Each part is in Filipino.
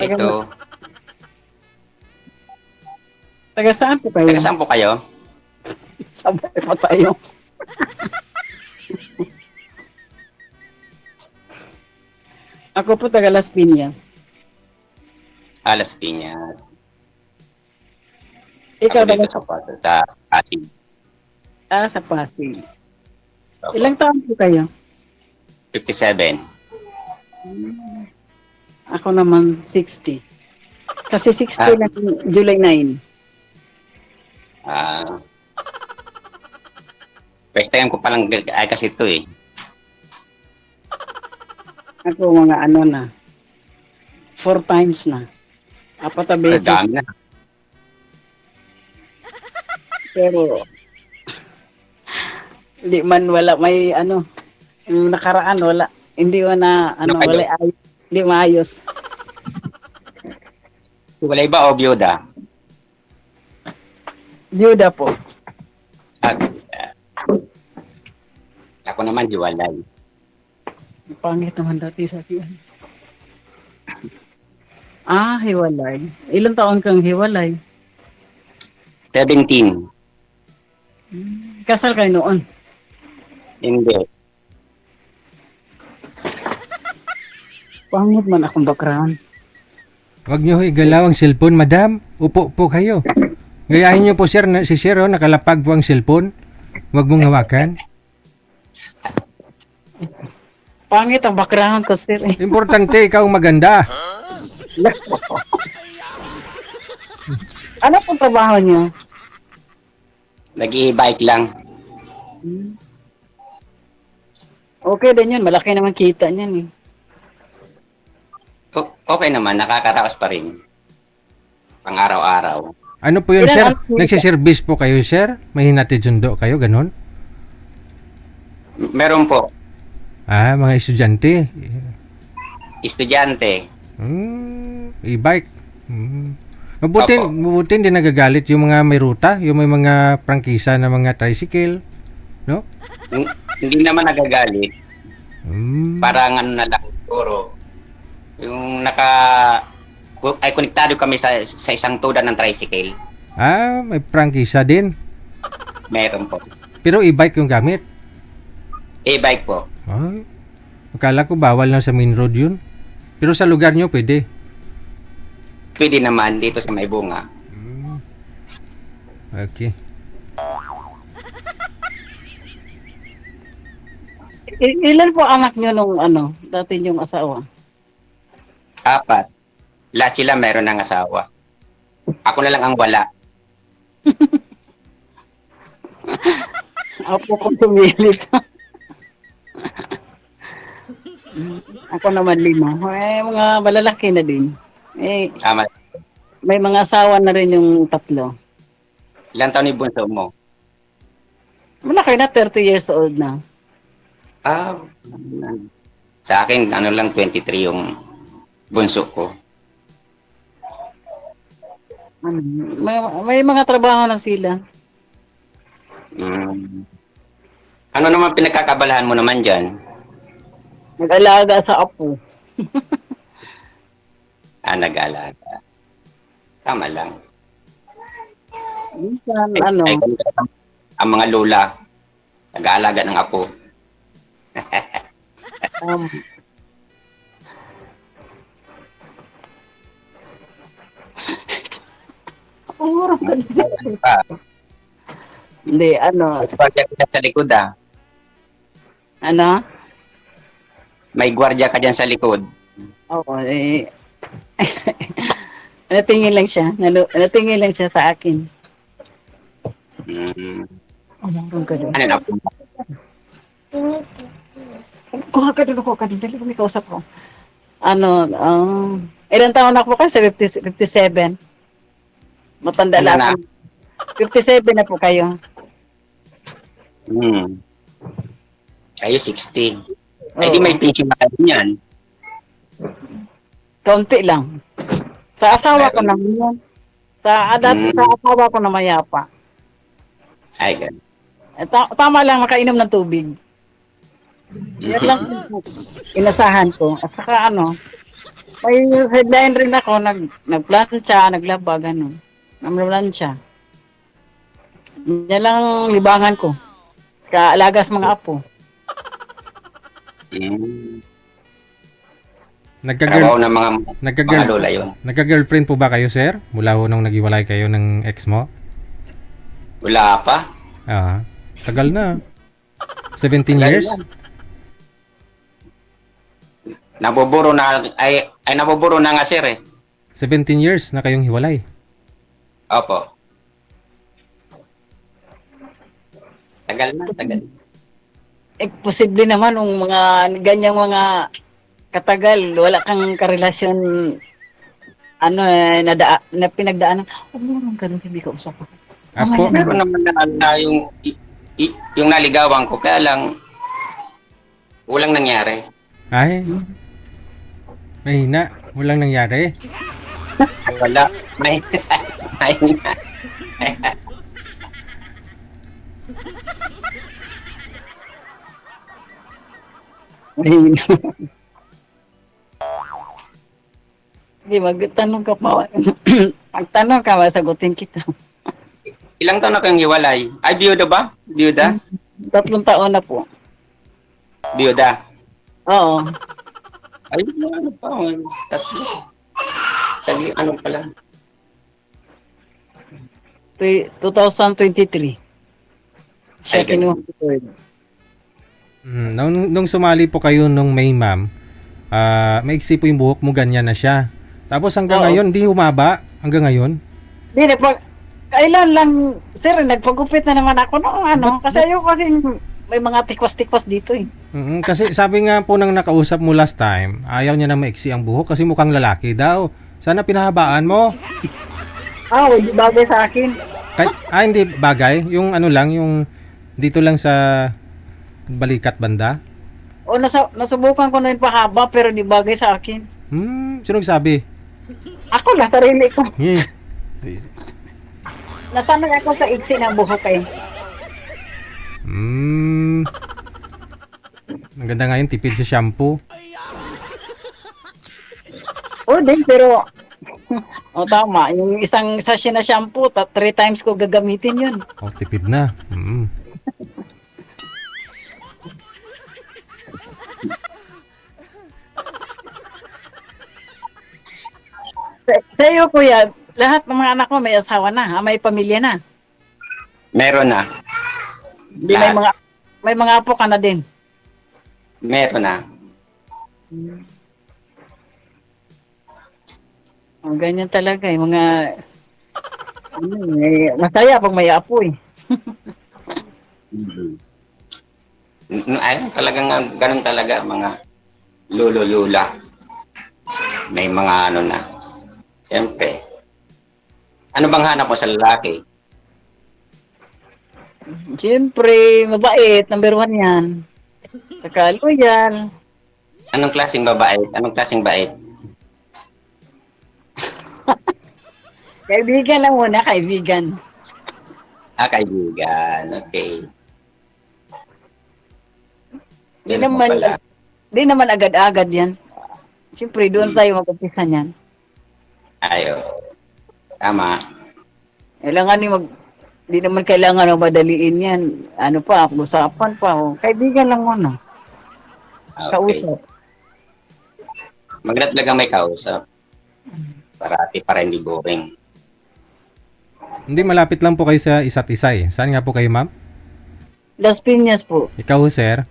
Taga, Ito. taga saan po kayo? Taga saan po kayo? Sabay pa tayo. Ako po taga Las Piñas. Las Piñas. Ikaw Ako taga dito sa Pasig. sa Pasig. Opo. Ilang taon po kayo? 57. Ako naman 60. Kasi 60 Ah, lang July 9. ah, first time ko palang ay kasi ito eh. Ako mga ano na, 4 times na. Apat na Ang beses. dami na. Pero, hindi man wala may ano, yung nakaraan wala. Hindi mo na, Ano ano, kayo? wala ayos. Hindi maayos. Walay ba o byuda? Byuda po. Ah, ako naman hiwalay. Pangit naman dati sa akin. Hiwalay. Ilang taon kang hiwalay? 17. Kasal kayo noon? Hindi. Pangit man akong background. Huwag niyo igalaw ang cellphone, madam. Upo po kayo. Gayahin niyo po, sir, si sir, oh, nakalapag po ang cellphone. Huwag mong hawakan. Pangit ang background ko, sir. Importante, ikaw maganda. Ano pong trabaho niyo? Nag-i-bike lang. Okay din yun. Malaki naman kita niyan eh. Okay naman, nakakaraos pa rin. Pang araw-araw. Ano po yun, Ilan sir? ang kita? Nagsiservice po kayo, sir? May hinatid sundo kayo, ganun? Meron po, Mga estudyante. estudyante. E-bike. Mabuti, Opo. mabuti hindi nagagalit yung mga may ruta, yung may mga prangkisa na mga tricycle. No? Hindi naman nagagalit. Mm. Parang ano na lang, siguro. Yung ay konektado kami sa isang tudan ng tricycle. May prangkisa din. Meron po. Pero e-bike yung gamit. E-bike po. Ay, akala ko bawal lang sa main road yun. Pero sa lugar nyo, pwede. Pwede naman dito sa may bunga. Okay. Ilan po anak niyo nung ano, dati yung asawa? 4. Lahat sila meron ng asawa. Ako na lang ang wala. Ako kung tumilit. Ako naman 5. Mga balalaki na din. Tama. May mga asawa na rin yung 3. Ilang taon ni bunso mo? Malaki na, 30 years old na. Ah, sa akin, ano lang, 23 yung bunso ko. May mga trabaho na sila. Ano naman pinagkakabalahan mo naman dyan? Nag-alaga sa apo. Nag-alaga. Tama lang. Minsan, ano, Ang mga lola, nag-aalaga ng apo. um, puro ka na. Hindi, ano, May gwardiya ka dyan sa likod ano? May gwardiya ka dyan sa likod. Oo, natingin lang siya. Natingin lang siya sa akin. Umurong ka doon. Ano na po? Kuha ka doon. Dali ko may kausap ko. Ano, ilang taon na po kayo? Sa 57. Matanda Ano lang na? ako. 57 na po kayo. Kayo 60. Ay di may pension na kayo niyan. Kaunti lang. Sa asawa ko naman yan. Sa asawa ko na mayapa. Ay, ganun. Tama lang makainom ng tubig. Yan lang inasahan ko. At saka ano, May headline rin ako, nagplancha, naglaba, ganun. Namlansya. Yan lang libangan ko. Kaalagas mga apo. Mm. Nagka-girl, Trabaho ng mga nagka-girl, lola yun. nagka-girlfriend po ba kayo, sir? Mula ho nung naghiwalay kayo ng ex mo? Wala pa. Ah, tagal na. 17 years? Nabuburo na, ay nabuburo na nga sir eh. 17 years na kayong hiwalay. Opo. Tagal na, tagal. Posible naman yung mga ganyang mga katagal, wala kang karelasyon na pinagdaanan. Huwag mo naman ganun, hindi ka usap ako. Apo, Meron naman na yung naligawan ko, kaya lang walang nangyari. ay, mahina. Walang nangyari. Wala. May, may, Ayun. Hindi, magtanong ka pa. Magtanong ka, masagutin kita. ilang taon na kayong hiwalay? Ay, biyuda ba? Biyuda? 3 taon na po. Biyuda. Oo. Ay, ano pa? Tatlo. Sagli, ano pala? 2023. Siya Ay, kinuha ganun. ko. Nung sumali po kayo nung May, ma'am, maiksi po yung buhok mo, ganyan na siya. Tapos hanggang Oo. ngayon, di humaba. Hanggang ngayon. Hindi, kailan lang, sir, nagpagupit na naman ako noong ano. Kasi ayoko kasi may mga tikwas-tikwas dito eh. Kasi sabi nga po nang nakausap mo last time, ayaw niya na maiksi ang buhok kasi mukhang lalaki daw. Sana pinahabaan mo. Hindi bagay sa akin. Hindi bagay. Yung ano lang, yung dito lang sa balikat banda. O nasubukan ko na yung pahaba pero di bagay sa akin. Sino nagsabi? Ako lang, sarili ko. Eh. Nasanay ako sa iksi ng buhok eh. Ang ganda ngayon, tipid sa shampoo. Din, pero tama. Yung isang sachet na shampoo, 3 times ko gagamitin yun. Tipid na. Sa'yo, kuya, lahat ng mga anak mo may asawa na, may pamilya na. Meron na. Di may mga apo ka na din. Meron na. Ganyan talaga yung mga masaya pag may apo eh. Ay, talagang ganun talaga mga lolo-lula. May mga ano na. Siyempre. Ano bang hanap mo sa lalaki? Siyempre, mabait, number 1 yan. Saka loyal. Anong klaseng babae? Anong klaseng bait? Kaibigan lang muna, kaibigan. Kaibigan. Okay. Di Yun mo pala. naman agad-agad yan. Siyempre, doon tayo mag-umpisa niyan. Ayo. Tama. Di naman kailangan madaliin yan. Ano pa, usapan pa. Kaibigan lang muna. Okay. Kausap. Maganda talaga may kausap. Parati para hindi boring. Hindi, malapit lang po kayo sa isa't isa eh. Saan nga po kayo, ma'am? Las Piñas po. Ikaw, sir?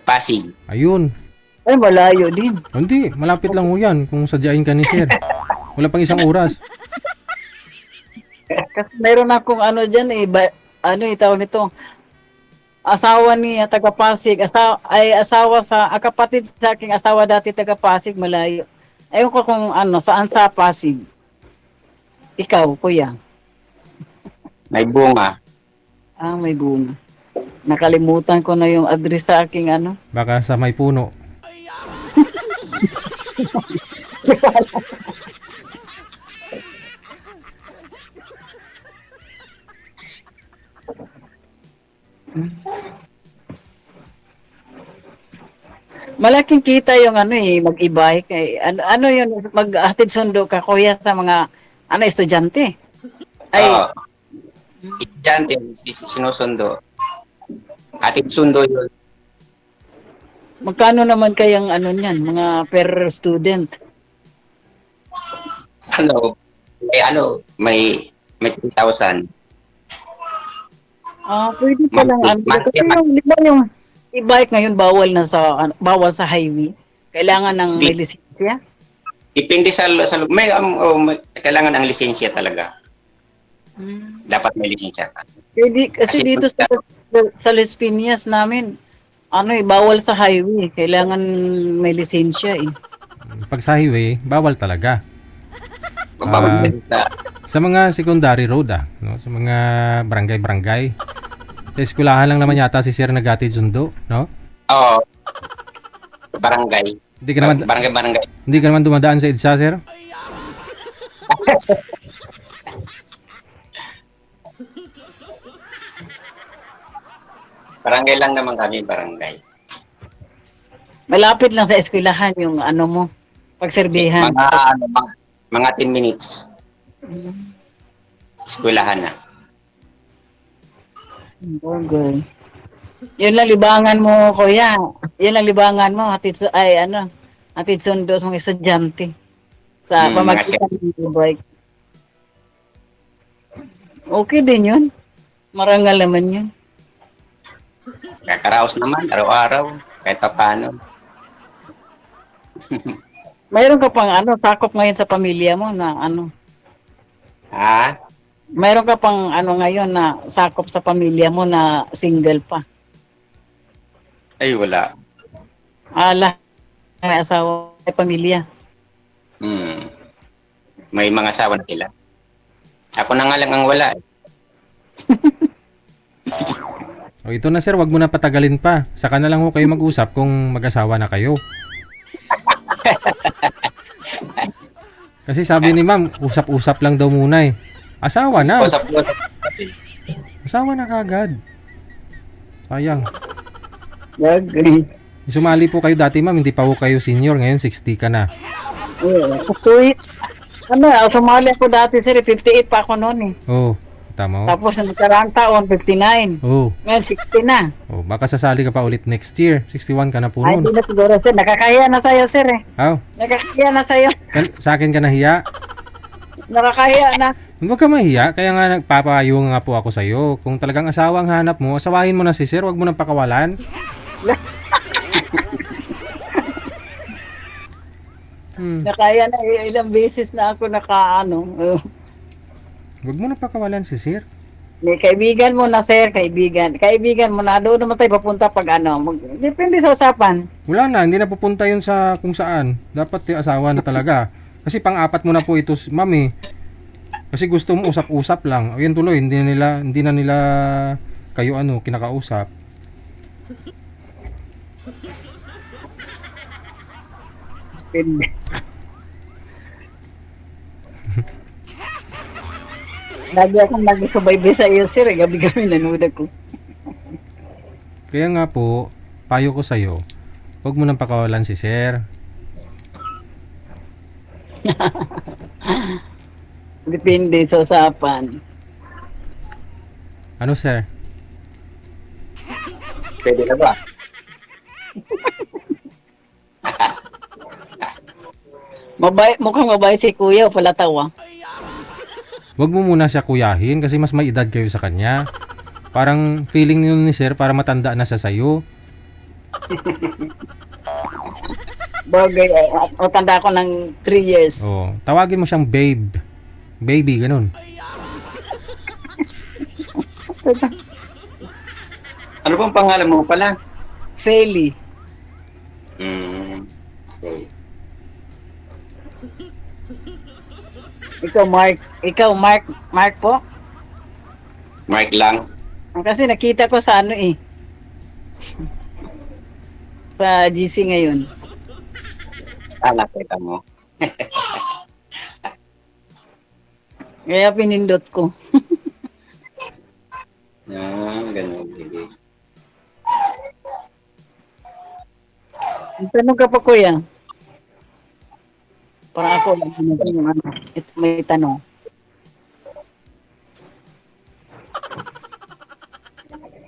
Pasig. Ayun. Ay, malayo din. Hindi, malapit lang ho yan kung sadyain ka ni sir. Wala pang isang oras. Kasi mayroon akong ano dyan eh. Tawag nito. Asawa niya, taga Pasig. Kapatid sa aking asawa dati taga Pasig, malayo. Ayun ko kung saan sa Pasig. Ikaw, kuya. May bunga. May bunga. Nakalimutan ko na yung address sa aking Baka sa may puno. Malaking kita yung ano mag-e-bike. Ano yun, mag-hatid sundo ka kuya sa mga estudyante. Ay, Oo. Estudyante, sinusundo. Atid sundo yun. magkano naman kayang niyan, mga per student? Ano, may 3,000. Pwede pa lang Monthly, kasi yung, di ba yung e-bike ngayon bawal sa highway. Kailangan ng may lisensya. Depende sa may kailangan ang lisensya talaga. Dapat may lisensya ka. Kasi Kasi dito sa Las Piñas namin, bawal sa highway. Kailangan may lisensya eh. Pag sa highway, bawal talaga. Bawal Ah. sa Sa mga secondary road no? Sa mga barangay-barangay. Sa eskwelahan lang naman yata si Sir naghatid sundo, no? Oo. Barangay. Hindi ka naman Barangay. hindi ka naman dumadaan sa EDSA, Sir? Barangay lang naman kami, barangay. Malapit lang sa eskwelahan yung mo, pagserbihan. Mga 10 minutes. Eskwelahan na. Okay. Yun lang libangan mo, kuya. Yun lang libangan mo, hatid sundo sa mga estudyante. Sa Mga pamagitan ng bike. Okay din yun. Marangal naman yun. Kakaraos naman, araw-araw. Kahit pa paano. Mayroon ka pang sakop ngayon sa pamilya mo na Ha? mayroon ka pang ngayon na sakop sa pamilya mo na single pa. Ay, wala. May asawa, may pamilya. May mga asawa na sila. Ako na nga lang ang wala. O ito na, Sir, wag mo na patagalin pa. Saka na lang ho kayo mag-usap kung mag-asawa na kayo. Kasi sabi ni Ma'am, usap-usap lang daw muna eh. Asawa na. Usap-usap. Asawa na kagad. Sayang. Agree. Sumali po kayo dati, Ma'am, hindi pa ho kayo senior. Ngayon 60 ka na. Sumali ako dati, sir, 58 pa ako noon eh. Oh, tama ho. Tapos sa nakaraang taon, 59. Oh, Ngayon, 60 na. oh, baka sasali ka pa ulit next year. 61 ka na po Ay, noon. hindi na siguro, sir. Nakakaya na sa'yo, sir eh. Aw, Nakakaya na sa'yo. sa akin ka nahiya. Nakakaya na. Huwag ka mahiya, kaya nga nagpapayo nga po ako sa'yo. Kung talagang asawa ang hanap mo, asawahin mo na si Sir, huwag mo nang pakawalan. Nakaya na. Ilang beses na ako Huwag mo nang pakawalan si Sir. May kaibigan mo na, sir. Kaibigan mo na. Doon naman tayo papunta pag depende sa usapan. Wala na, hindi na pupunta yun sa kung saan. Dapat asawa na talaga. Kasi pang-apat mo na po ito, Mami. Kasi gusto mo usap-usap lang. Ayun tuloy, hindi na nila kayo kinakausap. Depende. Lagi akong nagsubaybay sa iyo, sir. Gabi-gabi nanood ako. Kaya nga po, payo ko sa'yo, huwag mo nang pakawalan si Sir. Depende sa usapan. Ano, Sir? Pwede na ba? Mukhang mabait si kuya, pala tawa. Huwag mo muna siya kuyahin kasi mas may edad kayo sa kanya. Parang feeling niyo ni Sir para matanda na siya sa'yo. Bagay, tanda ko ng 3 years. Oh, tawagin mo siyang babe. Baby, ganun. Ano bang pangalan mo pala? Feli. Okay. Ikaw, Mark po? Mark lang. Kasi nakita ko sa sa GC ngayon. Nakita mo. Kaya pinindot ko. Ganun. Sige. Tanong ka pa, kuya. Para ako lang yung ano, may tanong.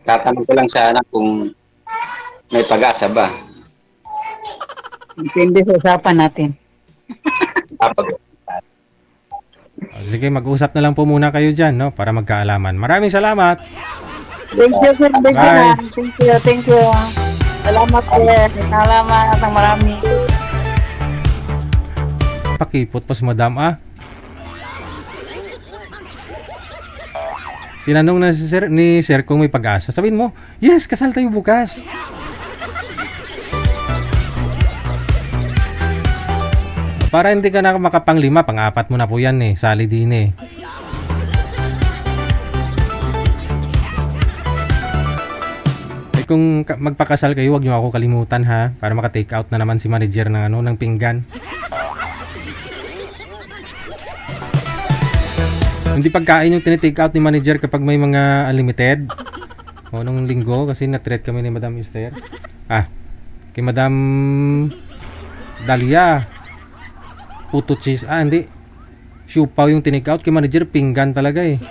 Tatanong ko lang sana kung may pag-asa ba. Depende sa usapan natin. Kapag Sige, mag-usap na lang po muna kayo dyan, no? Para magkaalaman. Maraming salamat. Thank you, sir. Bye. Thank you, thank you. Salamat, sir. Salamat ng marami. Pakipot pa si madam, ah. Tinanong na ni sir kung may pag-asa. Sabihin mo, yes, kasal tayo bukas. Para hindi ka na makapanglima, pang-apat mo na po yan eh. Sali din eh. Kung magpakasal kayo, wag nyo ako kalimutan ha. Para maka-take out na naman si manager ng, ng pinggan. Hindi pagkain yung tinitake out ni manager kapag may mga unlimited. O nung linggo, kasi na-treat kami ni Madam Esther. Kay Madam Dalia. Puto cheese. Hindi. Siupaw yung tinake out. Kay manager, pinggan talaga eh.